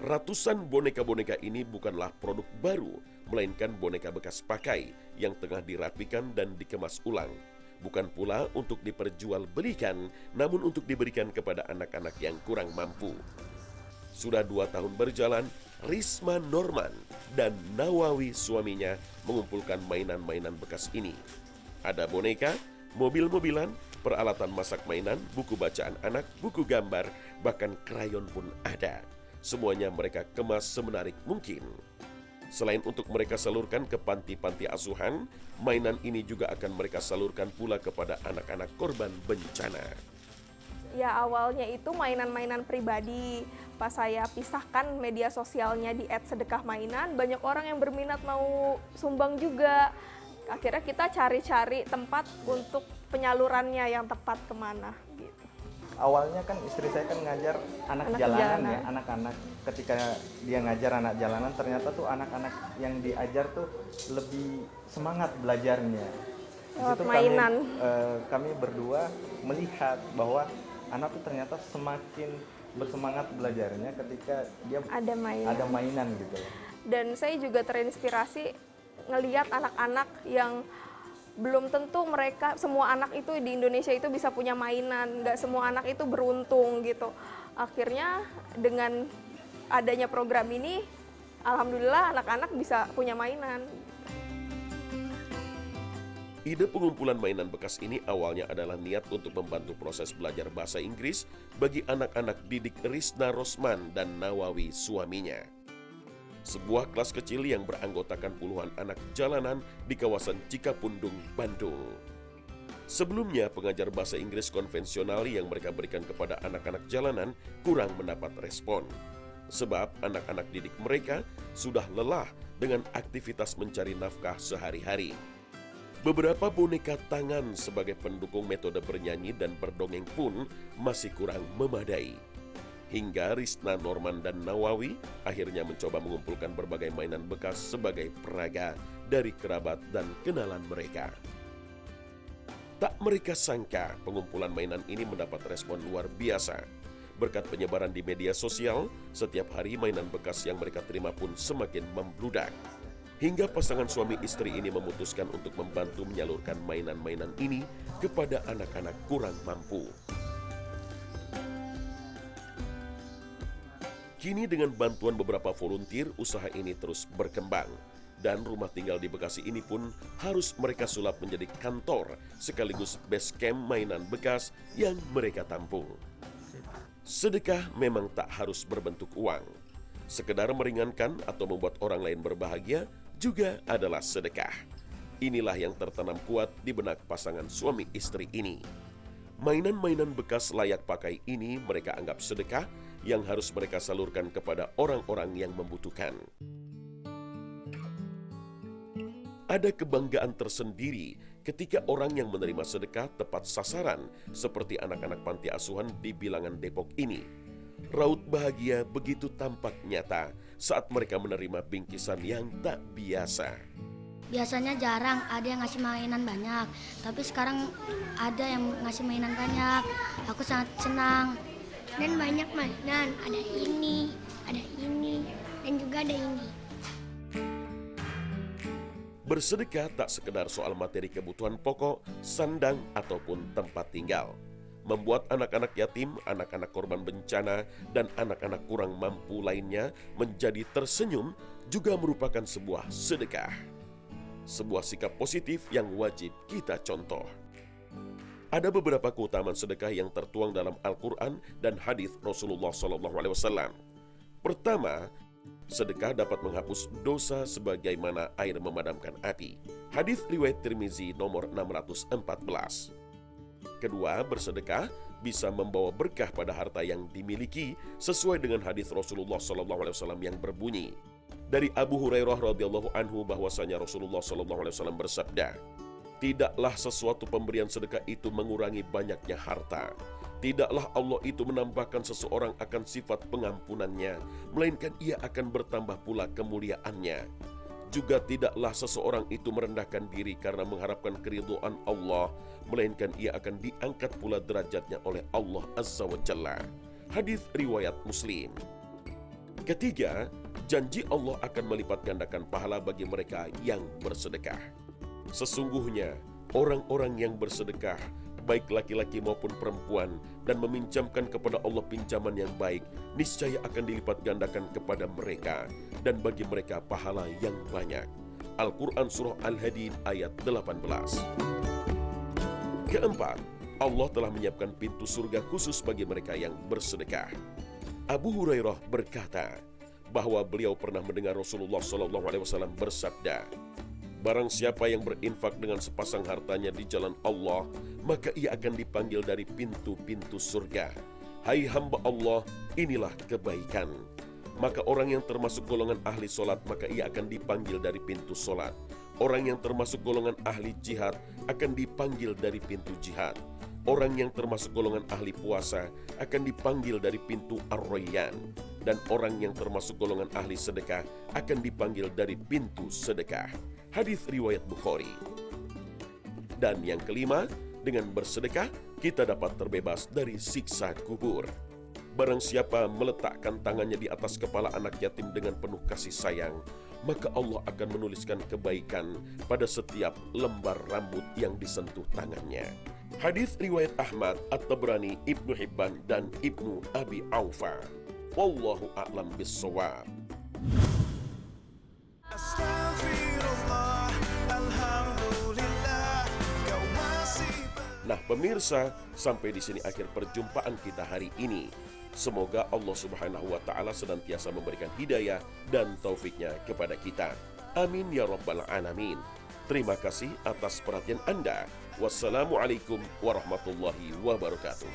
Ratusan boneka-boneka ini bukanlah produk baru, melainkan boneka bekas pakai yang tengah dirapikan dan dikemas ulang. Bukan pula untuk diperjualbelikan, namun untuk diberikan kepada anak-anak yang kurang mampu. Sudah 2 tahun berjalan, Risma Norman dan Nawawi suaminya mengumpulkan mainan-mainan bekas ini. Ada boneka, mobil-mobilan, peralatan masak mainan, buku bacaan anak, buku gambar, bahkan krayon pun ada. Semuanya mereka kemas semenarik mungkin. Selain untuk mereka salurkan ke panti-panti asuhan, mainan ini juga akan mereka salurkan pula kepada anak-anak korban bencana. Ya awalnya itu mainan-mainan pribadi. Pas saya pisahkan media sosialnya di @sedekahmainan, banyak orang yang berminat mau sumbang juga. Akhirnya kita cari-cari tempat untuk penyalurannya yang tepat kemana gitu. Awalnya kan istri saya kan ngajar anak jalanan ya, anak-anak. Ketika dia ngajar anak jalanan, ternyata tuh anak-anak yang diajar tuh lebih semangat belajarnya. Di situ kami berdua melihat bahwa anak tuh ternyata semakin bersemangat belajarnya ketika dia ada mainan gitu. Dan saya juga terinspirasi ngelihat anak-anak yang belum tentu semua anak itu di Indonesia itu bisa punya mainan, nggak semua anak itu beruntung gitu. Akhirnya dengan adanya program ini, alhamdulillah anak-anak bisa punya mainan. Ide pengumpulan mainan bekas ini awalnya adalah niat untuk membantu proses belajar bahasa Inggris bagi anak-anak didik Risna Rosman dan Nawawi suaminya. Sebuah kelas kecil yang beranggotakan puluhan anak jalanan di kawasan Cikapundung, Bandung. Sebelumnya, pengajar bahasa Inggris konvensional yang mereka berikan kepada anak-anak jalanan kurang mendapat respon. Sebab anak-anak didik mereka sudah lelah dengan aktivitas mencari nafkah sehari-hari. Beberapa boneka tangan sebagai pendukung metode bernyanyi dan berdongeng pun masih kurang memadai. Hingga Risna Norman dan Nawawi akhirnya mencoba mengumpulkan berbagai mainan bekas sebagai peraga dari kerabat dan kenalan mereka. Tak mereka sangka pengumpulan mainan ini mendapat respon luar biasa. Berkat penyebaran di media sosial, setiap hari mainan bekas yang mereka terima pun semakin membludak. Hingga pasangan suami istri ini memutuskan untuk membantu menyalurkan mainan-mainan ini kepada anak-anak kurang mampu. Kini dengan bantuan beberapa volunteer, usaha ini terus berkembang. Dan rumah tinggal di Bekasi ini pun harus mereka sulap menjadi kantor sekaligus base camp mainan bekas yang mereka tampung. Sedekah memang tak harus berbentuk uang. Sekedar meringankan atau membuat orang lain berbahagia juga adalah sedekah. Inilah yang tertanam kuat di benak pasangan suami istri ini. Mainan-mainan bekas layak pakai ini mereka anggap sedekah yang harus mereka salurkan kepada orang-orang yang membutuhkan. Ada kebanggaan tersendiri ketika orang yang menerima sedekah tepat sasaran seperti anak-anak panti asuhan di Bilangan Depok ini. Raut bahagia begitu tampak nyata saat mereka menerima bingkisan yang tak biasa. Biasanya jarang ada yang ngasih mainan banyak, tapi sekarang ada yang ngasih mainan banyak. Aku sangat senang. Dan banyak mainan, ada ini, dan juga ada ini. Bersedekah tak sekedar soal materi kebutuhan pokok, sandang, ataupun tempat tinggal. Membuat anak-anak yatim, anak-anak korban bencana, dan anak-anak kurang mampu lainnya menjadi tersenyum juga merupakan sebuah sedekah. Sebuah sikap positif yang wajib kita contoh. Ada beberapa keutamaan sedekah yang tertuang dalam Al-Quran dan hadis Rasulullah SAW. Pertama, sedekah dapat menghapus dosa sebagaimana air memadamkan api. Hadis riwayat Tirmizi nomor 614. Kedua, bersedekah bisa membawa berkah pada harta yang dimiliki sesuai dengan hadis Rasulullah SAW yang berbunyi. Dari Abu Hurairah radhiyallahu anhu bahwasanya Rasulullah SAW bersabda, "Tidaklah sesuatu pemberian sedekah itu mengurangi banyaknya harta. Tidaklah Allah itu menambahkan seseorang akan sifat pengampunannya, melainkan ia akan bertambah pula kemuliaannya. Juga tidaklah seseorang itu merendahkan diri karena mengharapkan keridhaan Allah, melainkan ia akan diangkat pula derajatnya oleh Allah Azza wa Jalla." Hadis riwayat Muslim. Ketiga, janji Allah akan melipat gandakan pahala bagi mereka yang bersedekah. Sesungguhnya, orang-orang yang bersedekah, baik laki-laki maupun perempuan, dan meminjamkan kepada Allah pinjaman yang baik, niscaya akan dilipat gandakan kepada mereka, dan bagi mereka pahala yang banyak. Al-Quran Surah Al-Hadid ayat 18. Keempat, Allah telah menyiapkan pintu surga khusus bagi mereka yang bersedekah. Abu Hurairah berkata bahwa beliau pernah mendengar Rasulullah SAW bersabda, "Barang siapa yang berinfak dengan sepasang hartanya di jalan Allah, maka ia akan dipanggil dari pintu-pintu surga. Hai hamba Allah, inilah kebaikan." Maka orang yang termasuk golongan ahli solat, maka ia akan dipanggil dari pintu solat. Orang yang termasuk golongan ahli jihad akan dipanggil dari pintu jihad. Orang yang termasuk golongan ahli puasa akan dipanggil dari pintu Ar-Rayyan. Dan orang yang termasuk golongan ahli sedekah akan dipanggil dari pintu sedekah. Hadis riwayat Bukhari. Dan yang kelima, dengan bersedekah kita dapat terbebas dari siksa kubur. Barang siapa meletakkan tangannya di atas kepala anak yatim dengan penuh kasih sayang, maka Allah akan menuliskan kebaikan pada setiap lembar rambut yang disentuh tangannya. Hadis riwayat Ahmad, At-Tabrani, Ibnu Hibban, dan Ibnu Abi Aufa. Wallahu a'lam bissawab. Nah pemirsa, sampai di sini akhir perjumpaan kita hari ini. Semoga Allah Subhanahu wa Ta'ala senantiasa memberikan hidayah dan taufiknya kepada kita. Amin ya Rabbal Alamin. Terima kasih atas perhatian Anda. Wassalamualaikum warahmatullahi wabarakatuh.